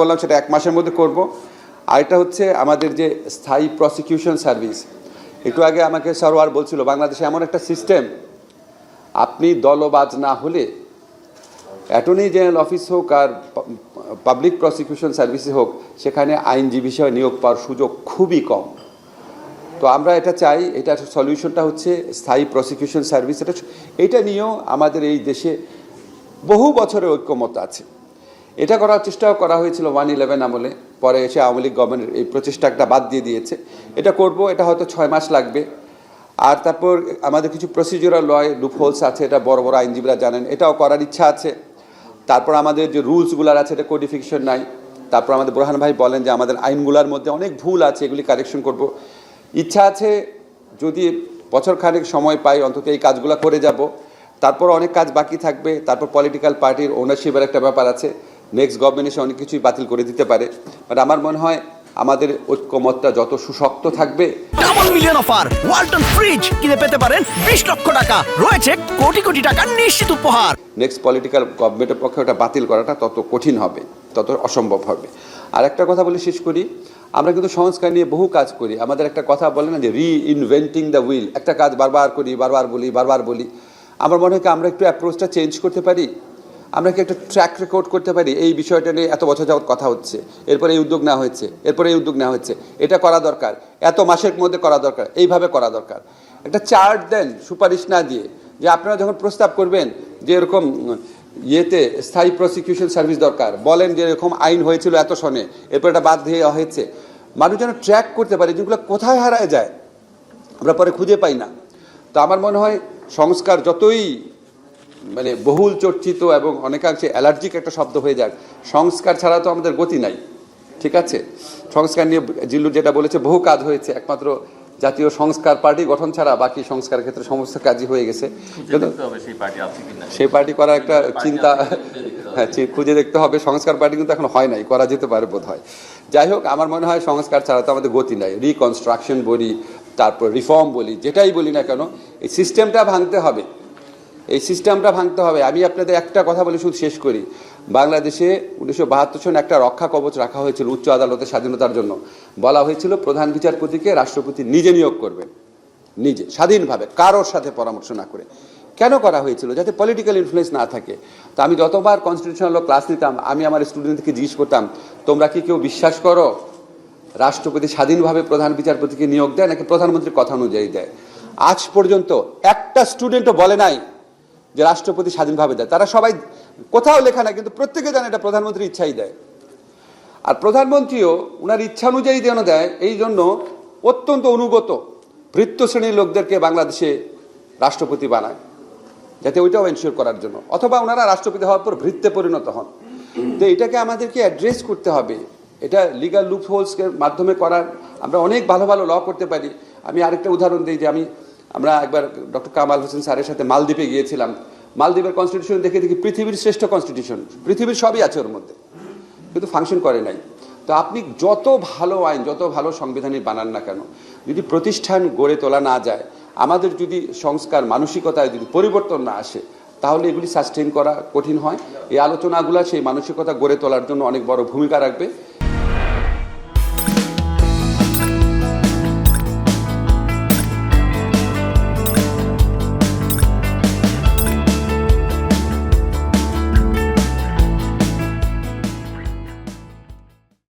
বললাম সেটা 1 মাসের মধ্যে করব। আর এটা হচ্ছে আমাদের যে স্থায়ী প্রসিকিউশন সার্ভিস। একটু আগে আমাকে সরওয়ার বলছিল বাংলাদেশে এমন একটা সিস্টেম, আপনি দলবাজ না হলে অ্যাটর্নি জেনারেল অফিস হোক আর পাবলিক প্রসিকিউশন সার্ভিসে হোক, সেখানে আইনজীবী হিসেবে নিয়োগ পাওয়ার সুযোগ খুবই কম। তো আমরা এটা চাই, এটার সলিউশনটা হচ্ছে স্থায়ী প্রসিকিউশন সার্ভিস। এটা নিয়েও আমাদের এই দেশে বহু বছরের ঐক্যমত আছে। এটা করার চেষ্টাও করা হয়েছিল 1/11 আমলে, পরে এসে আওয়ামী লীগ গভর্নমেন্ট এই প্রচেষ্টাটা বাদ দিয়ে দিয়েছে। এটা করব, এটা হয়তো 6 মাস লাগবে। আর তারপর আমাদের কিছু প্রসিডিউরাল লয় লুপহোলস আছে, এটা বড় বড় আইনজীবীরা জানেন, এটাও করার ইচ্ছা আছে। তারপর আমাদের যে রুলসগুলো আছে এটা কোডিফিকেশন নাই। তারপর আমাদের বোরহান ভাই বলেন যে আমাদের আইনগুলোর মধ্যে অনেক ভুল আছে, এগুলি কারেকশন করব। ইচ্ছা আছে যদি বছরখানেক সময় পাই অন্তত এই কাজগুলো করে যাব। তারপর অনেক কাজ বাকি থাকবে। তারপর পলিটিক্যাল পার্টির ওনারশিপের একটা ব্যাপার আছে, নেক্সট গভর্নমেন্ট এসে অনেক কিছুই বাতিল করে দিতে পারে। বাট আমার মনে হয় আমাদের ঐক্যমতটা যত সুশক্ত থাকবে। Double million offer Walton fridge কিনে পেতে পারেন 20 লক্ষ টাকা, রয়েছে কোটি কোটি টাকার নিশ্চিত উপহার। নেক্সট পলিটিক্যাল গভর্নমেন্টের পক্ষে ওটা বাতিল করাটা তত কঠিন হবে, তত অসম্ভব হবে। আর একটা কথা বলে শেষ করি, আমরা কিন্তু সংস্কার নিয়ে বহু কাজ করি। আমাদের একটা কথা বলে না যে রিইনভেন্টিং দ্য হুইল, একটা কাজ বারবার করি, বারবার বলি। আমার মনে হয় কি আমরা একটু অ্যাপ্রোচটা চেঞ্জ করতে পারি, আমরা কি একটা ট্র্যাক রেকর্ড করতে পারি, এই বিষয়টা নিয়ে এত বছর যাবত কথা হচ্ছে, এরপরে এই উদ্যোগ নেওয়া হয়েছে, এরপরে এই উদ্যোগ নেওয়া হচ্ছে, এটা করা দরকার, এত মাসের মধ্যে করা দরকার, এইভাবে করা দরকার। একটা চার্ট দেন সুপারিশ না দিয়ে, যে আপনারা যখন প্রস্তাব করবেন যে এরকম ইয়েতে স্থায়ী প্রসিকিউশন সার্ভিস দরকার, বলেন যে এরকম আইন হয়েছিল এত সনে, এরপর এটা বাদ দিয়ে হয়েছে, মানুষ যেন ট্র্যাক করতে পারে যেগুলো কোথায় হারায় যায়, আমরা পরে খুঁজে পাই না। তো আমার মনে হয় সংস্কার যতই মানে বহুল চর্চিত এবং অনেকাংশে অ্যালার্জিক একটা শব্দ হয়ে যাক, সংস্কার ছাড়া তো আমাদের গতি নাই। ঠিক আছে, সংস্কার নিয়ে জিল্লু যেটা বলেছে বহু কাজ হয়েছে, একমাত্র জাতীয় সংস্কার পার্টি গঠন ছাড়া বাকি সংস্কার ক্ষেত্রে সমস্ত কাজই হয়ে গেছে। সেই পার্টি করার একটা চিন্তা, হ্যাঁ খুঁজে দেখতে হবে। সংস্কার পার্টি কিন্তু এখন হয় নাই, করা যেতে পারে বোধ হয়। যাই হোক, আমার মনে হয় সংস্কার ছাড়া তো আমাদের গতি নাই। রিকনস্ট্রাকশন বলি, তারপর রিফর্ম বলি, যেটাই বলি না কেন, এই সিস্টেমটা ভাঙতে হবে, এই সিস্টেমটা ভাঙতে হবে। আমি আপনাদের একটা কথা বলে শুধু শেষ করি, বাংলাদেশে 1972 সনে একটা রক্ষা কবচ রাখা হয়েছিল উচ্চ আদালতের স্বাধীনতার জন্য। বলা হয়েছিল প্রধান বিচারপতিকে রাষ্ট্রপতি নিজে নিয়োগ করবেন, নিজে স্বাধীনভাবে, কারোর সাথে পরামর্শ না করে। কেন করা হয়েছিল? যাতে পলিটিক্যাল ইনফ্লুয়েন্স না থাকে। তো আমি যতবার কনস্টিটিউশনাল ল ক্লাস নিতাম, আমি আমার স্টুডেন্টকে জিজ্ঞেস করতাম, তোমরা কি কেউ বিশ্বাস করো রাষ্ট্রপতি স্বাধীনভাবে প্রধান বিচারপতিকে নিয়োগ দেয় নাকি প্রধানমন্ত্রীর কথা অনুযায়ী দেয়? আজ পর্যন্ত একটা স্টুডেন্টও বলে নাই যে রাষ্ট্রপতি স্বাধীনভাবে দেয়। তারা সবাই, কোথাও লেখা নাই, কিন্তু প্রত্যেকে জানে এটা প্রধানমন্ত্রীর ইচ্ছাই দেয়। আর প্রধানমন্ত্রীও ওনার ইচ্ছা অনুযায়ী যেন দেয়, এই জন্য অত্যন্ত অনুগত ভৃত্য শ্রেণীর লোকদেরকে বাংলাদেশে রাষ্ট্রপতি বানায়, যাতে ওইটাও এনশিওর করার জন্য, অথবা ওনারা রাষ্ট্রপতি হওয়ার পর ভৃত্যে পরিণত হন। তো এটাকে আমাদেরকে অ্যাড্রেস করতে হবে। এটা লিগাল লুপহোলসের মাধ্যমে করার, আমরা অনেক ভালো ভালো ল করতে পারি। আমি আরেকটা উদাহরণ দিই যে আমরা একবার ডক্টর কামাল হোসেন স্যারের সাথে মালদ্বীপে গিয়েছিলাম। মালদ্বীপের কনস্টিটিউশন দেখি পৃথিবীর শ্রেষ্ঠ কনস্টিটিউশন, পৃথিবীর সবই আছে ওর মধ্যে, কিন্তু ফাংশন করে নাই। তো আপনি যত ভালো আইন, যত ভালো সংবিধানই বানান না কেন, যদি প্রতিষ্ঠান গড়ে তোলা না যায়, আমাদের যদি সংস্কার মানসিকতায় যদি পরিবর্তন না আসে, তাহলে এগুলি সাস্টেইন করা কঠিন হয়। এই আলোচনাগুলো সেই মানসিকতা গড়ে তোলার জন্য অনেক বড় ভূমিকা রাখবে।